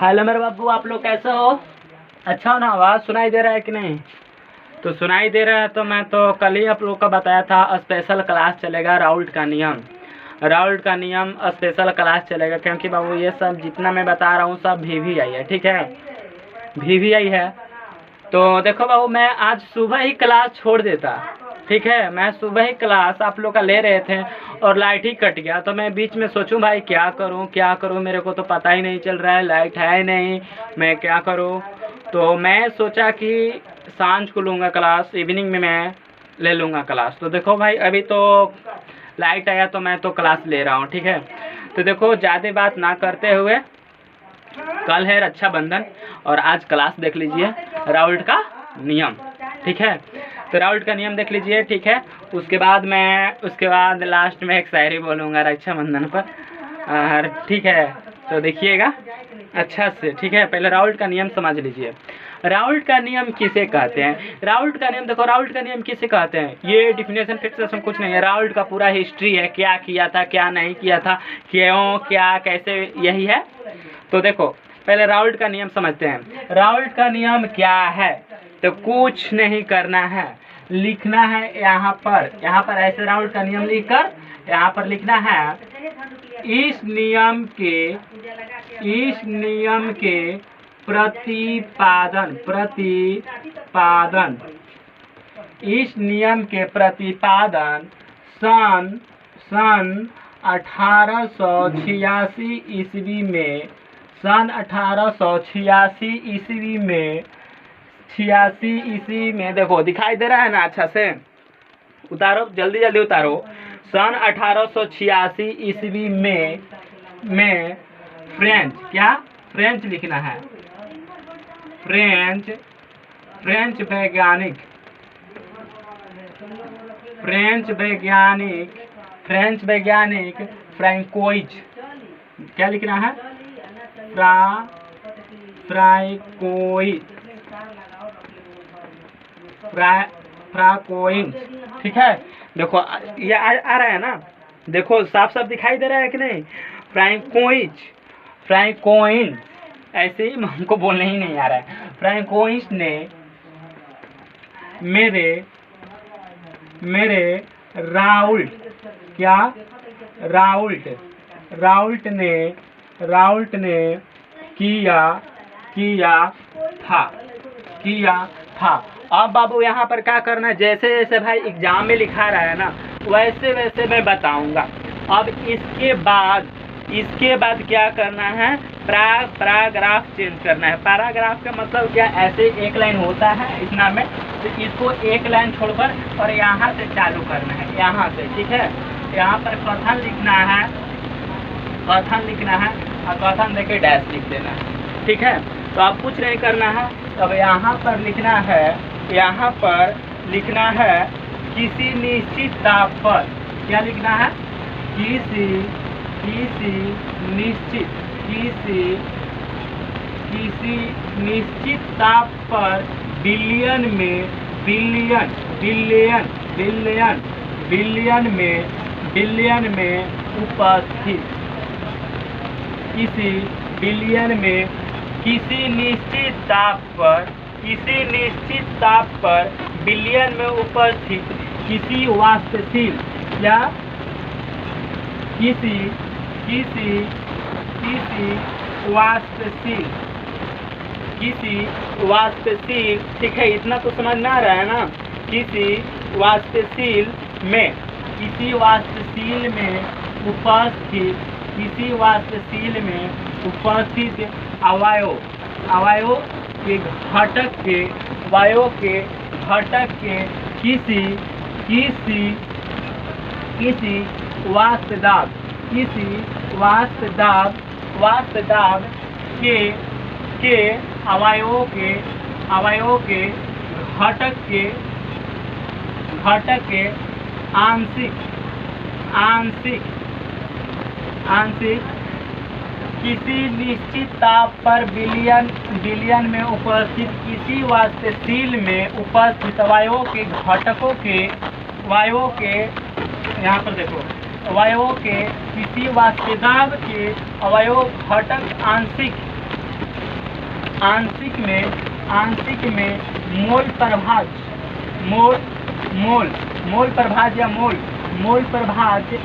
Hello मेरे बाबू, आप लोग कैसे हो? अच्छा ना, आवाज़ सुनाई दे रहा है कि नहीं? तो सुनाई दे रहा है तो मैं तो कल ही आप लोग को बताया था स्पेशल क्लास चलेगा। राउल्ट का नियम स्पेशल क्लास चलेगा, क्योंकि बाबू ये सब जितना मैं बता रहा हूँ सब VVI है, ठीक है? VVI है। तो देखो बाबू, मैं आज सुबह ही क्लास छोड़ देता, ठीक है? मैं सुबह ही क्लास आप लोग का ले रहे थे और लाइट ही कट गया। तो मैं बीच में सोचूं भाई क्या करूं, मेरे को तो पता ही नहीं चल रहा है, लाइट है नहीं, मैं क्या करूं। तो मैं सोचा कि सांझ को लूँगा क्लास, इवनिंग में मैं ले लूँगा क्लास। तो देखो भाई, अभी तो लाइट आया तो मैं तो क्लास ले रहा हूँ, ठीक है? तो देखो, ज़्यादा बात ना करते हुए, कल है रक्षाबंधन और आज क्लास देख लीजिए राउल्ट का नियम, ठीक है? तो राउल्ट का नियम देख लीजिए, ठीक है? उसके बाद लास्ट में एक शायरी बोलूँगा रक्षाबंधन पर, ठीक है? तो देखिएगा अच्छा से, ठीक है? पहले राउल्ट का नियम समझ लीजिए। राउल्ट का नियम किसे कहते हैं? राउल्ट का नियम देखो, राउल्ट का नियम किसे कहते हैं? ये डिफिनेशन फिक्सेशन कुछ नहीं है, राउल्ट का पूरा हिस्ट्री है, क्या किया था, क्या नहीं किया था, क्यों, क्या, कैसे, यही है। तो देखो, पहले राउल्ट का नियम समझते हैं। राउल्ट का नियम क्या है? तो कुछ नहीं करना है, लिखना है यहाँ पर ऐसे राउल्ट का नियम लिखकर यहाँ पर लिखना है। इस नियम के प्रतिपादन इस नियम के प्रतिपादन सन 1886 ईस्वी में, सन 1886 ईस्वी में, 86 ईस्वी में, देखो दिखाई दे रहा है ना? अच्छा से उतारो, जल्दी जल्दी उतारो। सन 1886 ईस्वी में फ्रेंच लिखना है। फ्रेंच वैज्ञानिक फ्रैंकोइज, क्या लिखना है? फ्रैंकोइज, ठीक है? देखो ये आ रहा है ना? देखो साफ साफ दिखाई दे रहा है कि नहीं? फ्रैंकोइज ऐसे ही हमको बोलने ही नहीं आ रहा है। फ्रैंकोइज ने मेरे राउल्ट ने किया था। अब बाबू यहाँ पर क्या करना है? जैसे जैसे भाई एग्जाम में लिखा रहा है ना, वैसे वैसे मैं बताऊंगा। अब इसके बाद क्या करना है? पैराग्राफ चेंज करना है। पैराग्राफ का मतलब क्या? ऐसे एक लाइन होता है इतना में, तो इसको एक लाइन छोड़कर और यहाँ से चालू करना है, यहाँ से, ठीक है? यहाँ पर कथन लिखना है और कथन देके डैश लिख देना है, ठीक है? तो आप कुछ नहीं करना है। अब यहाँ पर लिखना है किसी निश्चित ताप पर। क्या लिखना है? किसी निश्चित ताप पर बिलियन में उपस्थित, किसी निश्चित ताप पर बिलियन में उपस्थित किसी वाष्पशील, या किसी वाष्पशील, ठीक है? इतना तो समझ में आ रहा है ना? किसी वाष्पशील में उपस्थित अवयव के घटक के किसी वाष्प दाब के अवयव के घटक के आंशिक किसी निश्चित ताप पर बिलियन में उपस्थित किसी वाष्पशील में उपस्थित अवयवों के घटकों के यहाँ पर देखो, अवयवों के किसी वाष्पदाब के अवयव घटक आंशिक आंशिक में मोल प्रभाज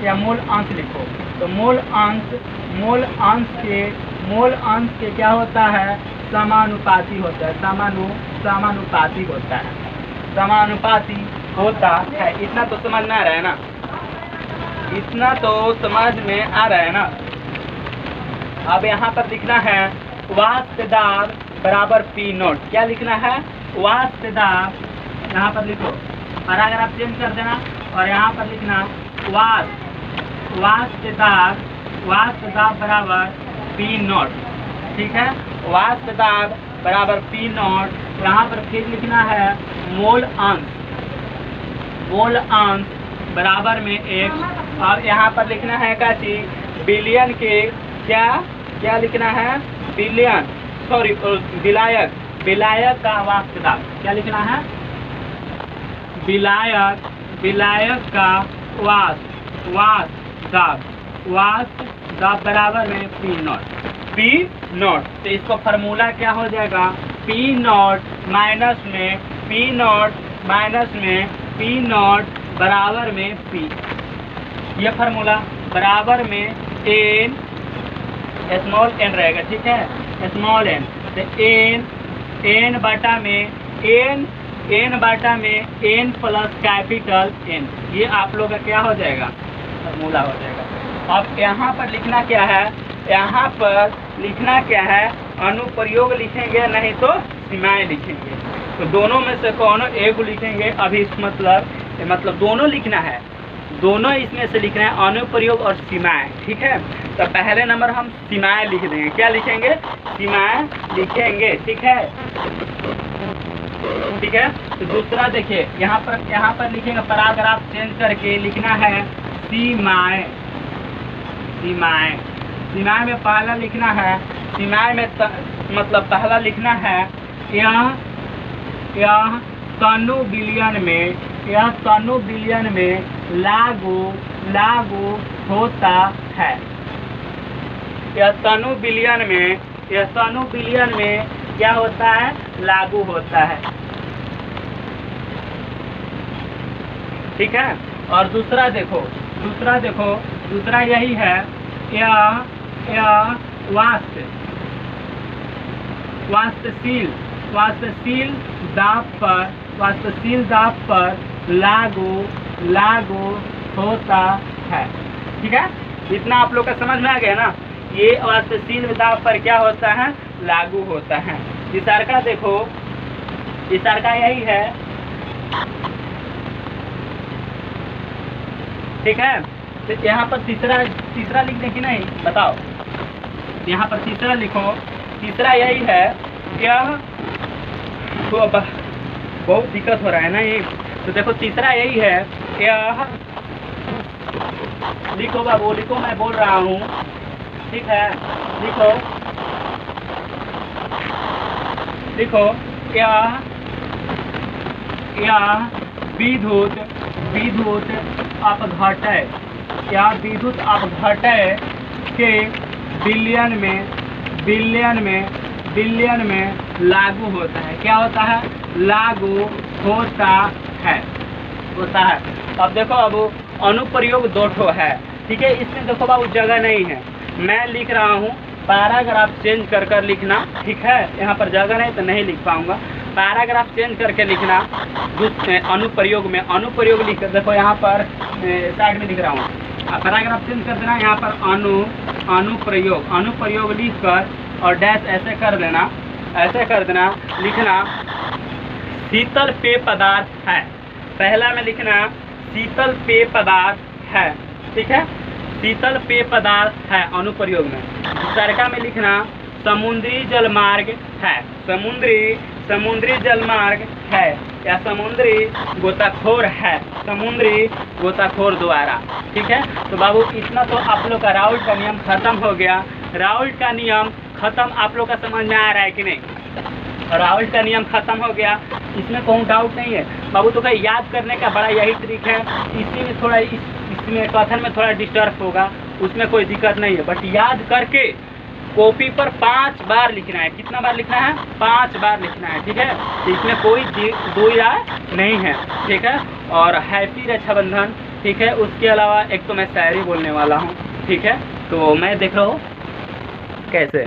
या मोल अंश लिखो। तो मोल अंश के क्या होता है, समानुपाती होता है, समानुपाती होता है। इतना तो समझ में आ रहा है ना, इतना तो समझ में आ रहा है ना। अब यहाँ पर लिखना है वाष्प दाब बराबर पी नॉट। क्या लिखना है, वाष्प दाब, यहाँ पर लिखो, पैराग्राफ चेंज कर देना और यहाँ पर लिखना वाष्प दाब बराबर पी नॉट। ठीक है, वाष्प दाब बराबर पी नॉट। यहाँ पर फिर लिखना है मोल अंश बराबर में 1। और यहाँ पर लिखना है क्या चीज, बिलियन के क्या लिखना है, विलायक का वाष्प दाब। क्या लिखना है, विलायक का वाष्प दाब बराबर में पी नॉट। तो इसको फार्मूला क्या हो जाएगा, पी नॉट माइनस में पी नॉट बराबर में पी। यह फार्मूला बराबर में एन स्मॉल एन रहेगा। ठीक है, स्मॉल एन, तो एन बाटा में एन प्लस कैपिटल एन। ये आप लोग का क्या हो जाएगा, फार्मूला हो जाएगा। अब यहाँ पर लिखना क्या है, अनुप्रयोग लिखेंगे, नहीं तो सीमाएं लिखेंगे। तो दोनों में से कौन एक लिखेंगे अभी, मतलब दोनों लिखना है, दोनों इसमें से लिखना है, अनुप्रयोग और सीमाएं। ठीक है, तो पहले नंबर हम सीमाएं लिख देंगे। क्या लिखेंगे, सीमाएं लिखेंगे। ठीक है। तो दूसरा देखिए, यहाँ पर लिखेंगे, पैराग्राफ चेंज करके लिखना है सीमाएं में पहला लिखना है, सीमाएं में मतलब पहला लिखना है यह तनु बिलियन में लागू होता है। यह तनु बिलियन में क्या होता है, लागू होता है। ठीक है, और दूसरा देखो, दूसरा यही है, यह वाष्पशील दाब पर लागू होता है। ठीक है, इतना आप लोग का समझ में आ गया ना। ये वाष्पशील दाब पर क्या होता है, लागू होता है। तीसरा देखो, तीसरा यही है। ठीक है, तो यहाँ पर तीसरा लिखने की नहीं, बताओ, यहाँ पर तीसरा लिखो। तीसरा यही है, यह तो बहुत दिक्कत हो रहा है ना ये। तो देखो तीसरा यही है, यह लिखो बाबू, लिखो, मैं बोल रहा हूँ। ठीक है, लिखो यह विद्युत अपघटय के बिलियन में लागू होता है। क्या होता है, लागू होता है। अब देखो, अब अनुप्रयोग 2 ठो है। ठीक है, इसमें देखो बाबू जगह नहीं है, मैं लिख रहा हूँ, पैराग्राफ चेंज कर लिखना। ठीक है, यहाँ पर जगह नहीं तो नहीं लिख पाऊंगा, पैराग्राफ चेंज करके लिखना। अनुप्रयोग लिख कर देखो, यहाँ पर साइड में लिख रहा हूँ, पैराग्राफ चेंज कर देना। यहाँ पर अनुप्रयोग लिख कर और डैश ऐसे कर देना, लिखना शीतल पेय पदार्थ है। पहला में लिखना शीतल पेय पदार्थ है। ठीक है, शीतल पेय पदार्थ है अनुप्रयोग में। दूसरा में लिखना समुद्री जलमार्ग है, समुद्री जलमार्ग है या समुद्री गोताखोर द्वारा। ठीक है, तो बाबू इतना तो आप लोग का राउल्ट का नियम खत्म हो गया। राउल्ट का नियम खत्म, आप लोग का समझ में आ रहा है कि नहीं? राउल्ट का नियम खत्म हो गया, इसमें कोई डाउट नहीं है बाबू। तो क्या याद करने का बड़ा यही ट्रिक है। इसी में थोड़ा इसमें कथन में थोड़ा डिस्टर्ब होगा, उसमें कोई दिक्कत नहीं है, बट याद करके कॉपी पर 5 बार लिखना है। कितना बार लिखना है? 5 बार लिखना है, ठीक है। तो इसमें कोई दो राय नहीं है, ठीक है। और हैप्पी रक्षाबंधन, ठीक है। उसके अलावा एक तो मैं शायरी बोलने वाला हूँ, ठीक है। तो मैं देख रहा हूँ कैसे